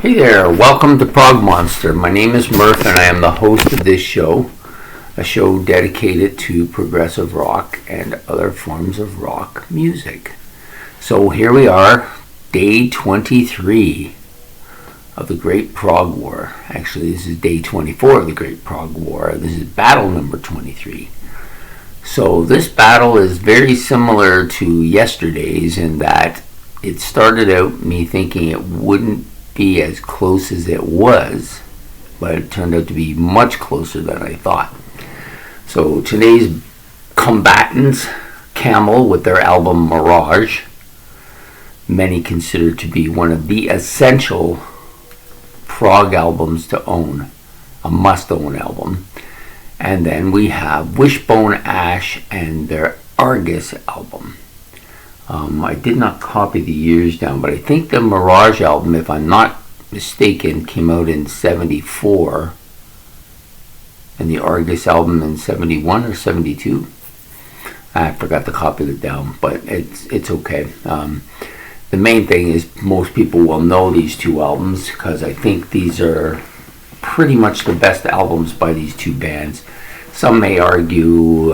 Hey there, welcome to Prog Monster. My name is Murph and I am the host of this show, a show dedicated to progressive rock and other forms of rock music. So here we are, day 23 of the Great Prog War. Actually, this is day 24 of the Great Prog War. This is battle number 23. So this battle is very similar to yesterday's in that it started out me thinking it wouldn't be as close as it was, but it turned out to be much closer than I thought. So today's combatants, Camel with their album Mirage, many consider to be one of the essential prog albums to own, a must-own album. And then we have Wishbone Ash and their Argus album. I did not copy the years down, but I think the Mirage album, if I'm not mistaken, came out in 74, and the Argus album in 71 or 72. I forgot to copy it down, but it's okay. The main thing is most people will know these two albums because I think these are pretty much the best albums by these two bands. Some may argue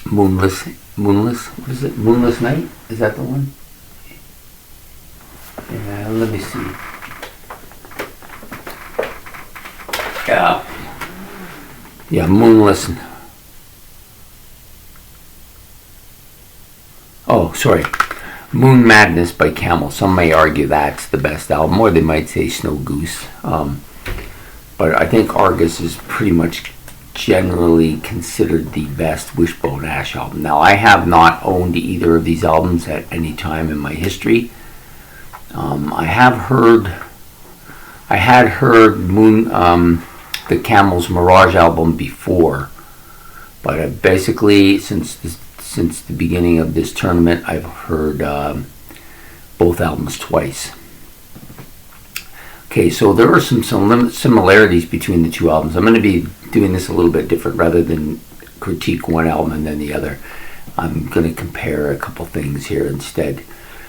Moonless, what is it? Moonless Night? Is that the one? Yeah, let me see. Yeah, Moonless. Oh, sorry. Moon Madness by Camel. Some may argue that's the best album, or they might say Snow Goose. But I think Argus is pretty much generally considered the best Wishbone Ash album. Now, I have not owned either of these albums at any time in my history. I had heard the Camel's Mirage album before, but basically since the beginning of this tournament, I've heard both albums twice. Okay, so there are some similarities between the two albums. I'm going to be doing this a little bit different rather than critique one album and then the other. I'm going to compare a couple things here instead.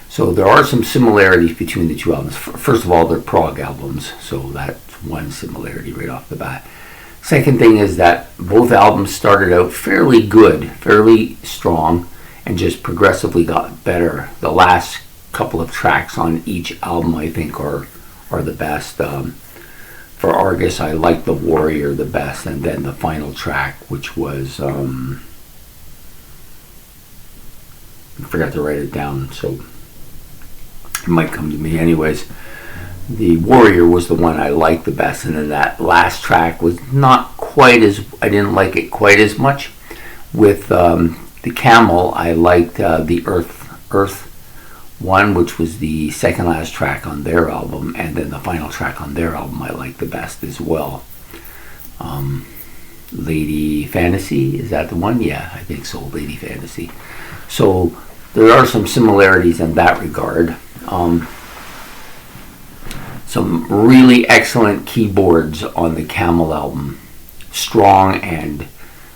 So there are some similarities between the two albums. First of all, they're prog albums, so that's one similarity right off the bat. Second thing is that both albums started out fairly good, fairly strong, and just progressively got better. The last couple of tracks on each album, I think, are the best. For Argus, I like The Warrior the best, and then the final track, which was I forgot to write it down, so it might come to me anyways. The Warrior was the one I liked the best, and then that last track was not quite as, I didn't like it quite as much. With the Camel, I liked the Earth one, which was the second last track on their album, and then the final track on their album I like the best as well. Lady Fantasy, is that the one? Yeah, I think so, Lady Fantasy. So there are some similarities in that regard. Some really excellent keyboards on the Camel album. Strong and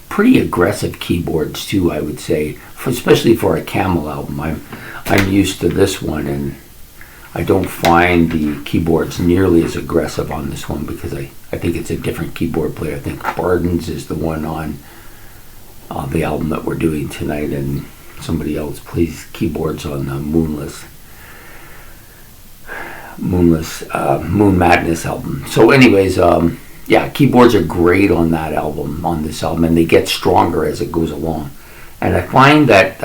pretty aggressive keyboards too, I would say, especially for a Camel album. I'm used to this one, and I don't find the keyboards nearly as aggressive on this one because I think it's a different keyboard player. I think Barden's is the one on the album that we're doing tonight, and somebody else plays keyboards on the Moon Madness album. So anyways, yeah, keyboards are great on that album, on this album, and they get stronger as it goes along. And I find that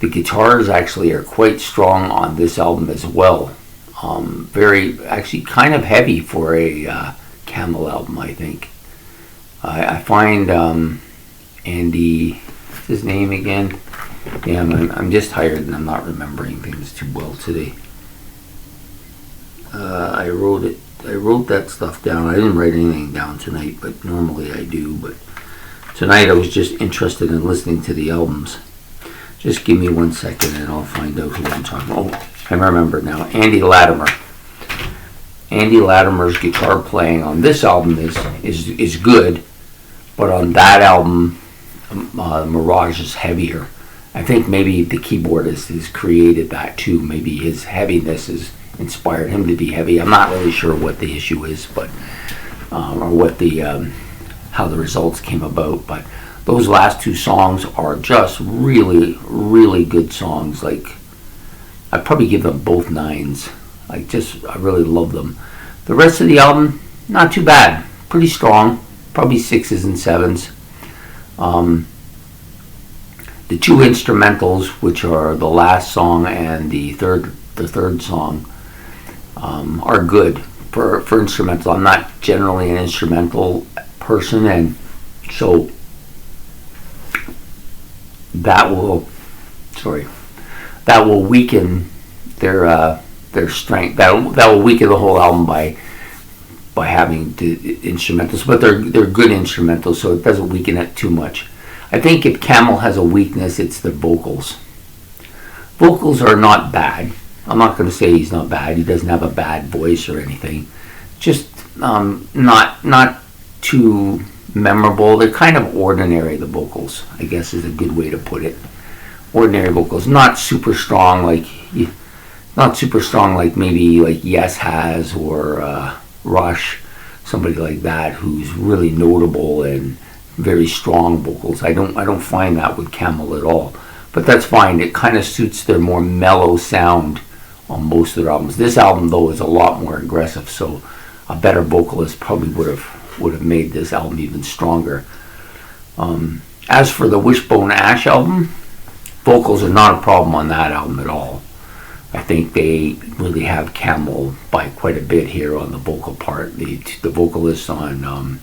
the guitars actually are quite strong on this album as well. Actually kind of heavy for a Camel album, I think. I find Andy, what's his name again? Yeah, I'm just tired and I'm not remembering things too well today. I wrote that stuff down. I didn't write anything down tonight, but normally I do. But tonight I was just interested in listening to the albums. Just give me 1 second and I'll find out who I'm talking about. Oh, I remember now. Andy Latimer. Andy Latimer's guitar playing on this album is good, but on that album, Mirage is heavier. I think maybe the keyboardist has created that too. Maybe his heaviness has inspired him to be heavy. I'm not really sure what the issue is, but or what the how the results came about. But those last two songs are just really, really good songs. Like, I'd probably give them both 9s. I really love them. The rest of the album, not too bad. Pretty strong. Probably 6s and 7s. The two instrumentals, which are the last song and the third song, are good for instrumental. I'm not generally an instrumental person, and so that will weaken their strength. That will weaken the whole album by having the instrumentals, but they're good instrumentals, so it doesn't weaken it too much. I think if Camel has a weakness, it's the vocals. Vocals are not bad. I'm not going to say he's not bad. He doesn't have a bad voice or anything. Just not too memorable. They're kind of ordinary, the vocals, I guess is a good way to put it. Ordinary vocals, not super strong like maybe like Yes has, or Rush, somebody like that who's really notable and very strong vocals. I don't find that with Camel at all, but that's fine. It kind of suits their more mellow sound on most of their albums. This album though is a lot more aggressive, so a better vocalist probably would have made this album even stronger. As for the Wishbone Ash album, vocals are not a problem on that album at all. I think they really have Camel by quite a bit here on the vocal part. The vocalists on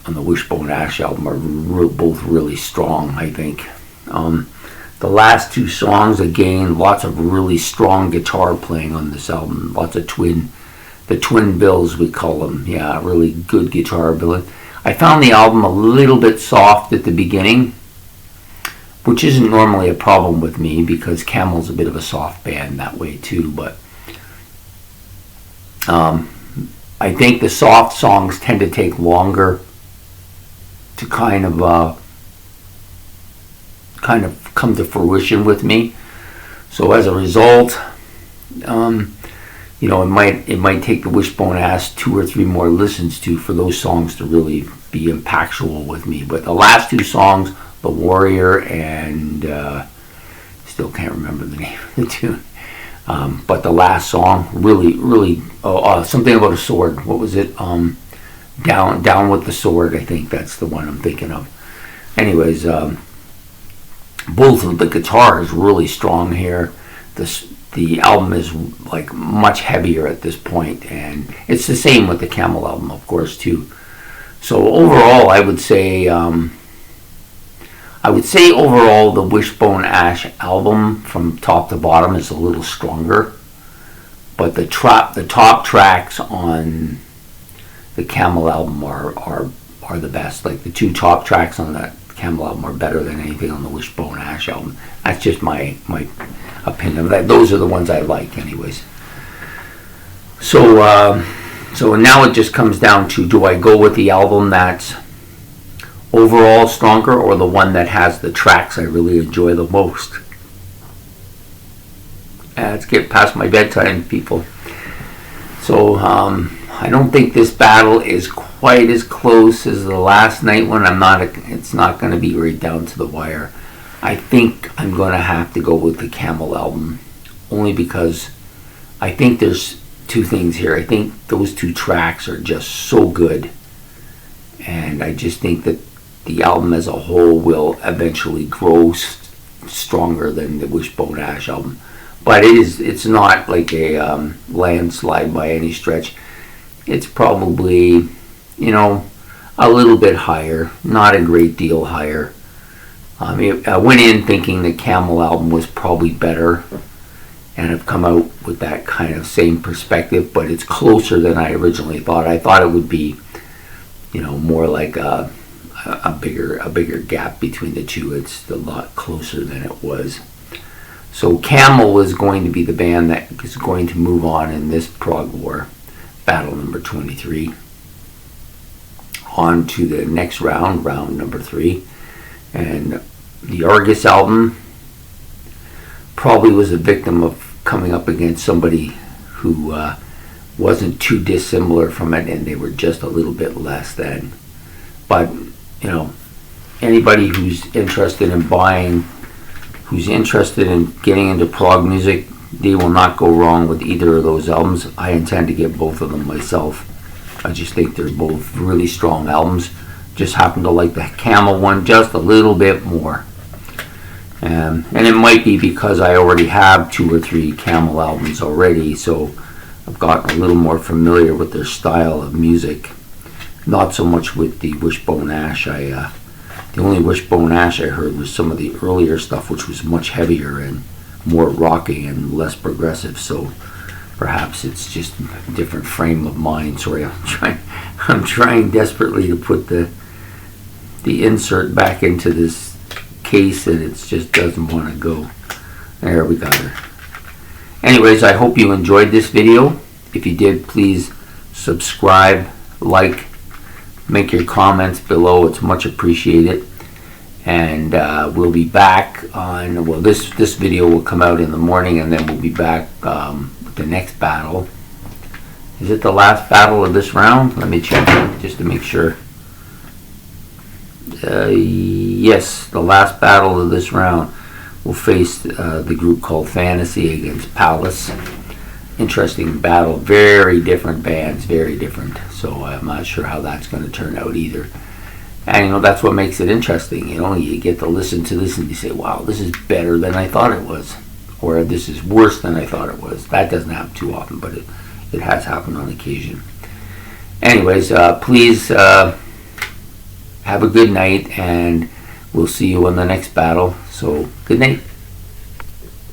the Wishbone Ash album are both really strong, I think. The last two songs, again, lots of really strong guitar playing on this album. Lots of the twin bills, we call them. Yeah, really good guitar ability. I found the album a little bit soft at the beginning, which isn't normally a problem with me because Camel's a bit of a soft band that way too. But I think the soft songs tend to take longer to kind of come to fruition with me. So as a result, it might take the Wishbone Ash 2 or 3 more listens for those songs to really be impactful with me. But the last two songs, The Warrior and still can't remember the name of the tune. But the last song, really, something about a sword. What was it? Down with the Sword. I think that's the one I'm thinking of. Anyways, both of the guitars really strong here. The album is like much heavier at this point, and it's the same with the Camel album, of course, too. So overall, I would say overall the Wishbone Ash album from top to bottom is a little stronger, but the top tracks on the Camel album are the best. Like the 2 top tracks on that Camel album are better than anything on the Wishbone Ash album. That's just my opinion. Those are the ones I like, anyways. So now it just comes down to, do I go with the album that's overall stronger, or the one that has the tracks I really enjoy the most? Let's get past my bedtime, people. So I don't think this battle is quite as close as the last night one. It's not going to be right down to the wire. I think I'm going to have to go with the Camel album, only because I think there's 2 things here. I think those 2 tracks are just so good, and I just think that the album as a whole will eventually grow stronger than the Wishbone Ash album. But it's not like a landslide by any stretch. It's probably, a little bit higher, not a great deal higher. I went in thinking the Camel album was probably better, and I've come out with that kind of same perspective, but it's closer than I originally thought. I thought it would be, more like a bigger gap between the two. It's a lot closer than it was. So Camel is going to be the band that is going to move on in this Prog War, battle number 23. On to the next round number 3. And The Argus album probably was a victim of coming up against somebody who wasn't too dissimilar from it, and they were just a little bit less than. But, you know, anybody who's interested in buying, who's interested in getting into prog music, they will not go wrong with either of those albums. I intend to get both of them myself. I just think they're both really strong albums. Just happen to like the Camel one just a little bit more. And it might be because I already have 2 or 3 Camel albums already, so I've gotten a little more familiar with their style of music. Not so much with the Wishbone Ash. The only Wishbone Ash I heard was some of the earlier stuff, which was much heavier and more rocky and less progressive. So perhaps it's just a different frame of mind. Sorry, I'm trying desperately to put the insert back into this case, and it just doesn't want to go. There, we got her. Anyways, I hope you enjoyed this video. If you did, please subscribe, like, make your comments below. It's much appreciated. And we'll be back on, well, this video will come out in the morning, and then we'll be back with the next battle. Is it the last battle of this round? Let me check it just to make sure. Yes, the last battle of this round will face the group called Fantasy against Palace. Interesting battle, very different bands, very different. So I'm not sure how that's going to turn out either. And you know, that's what makes it interesting. You know, you get to listen to this and you say, wow, this is better than I thought it was, or this is worse than I thought it was. That doesn't happen too often, but it has happened on occasion. Anyways, please have a good night, and we'll see you in the next battle. So, good night.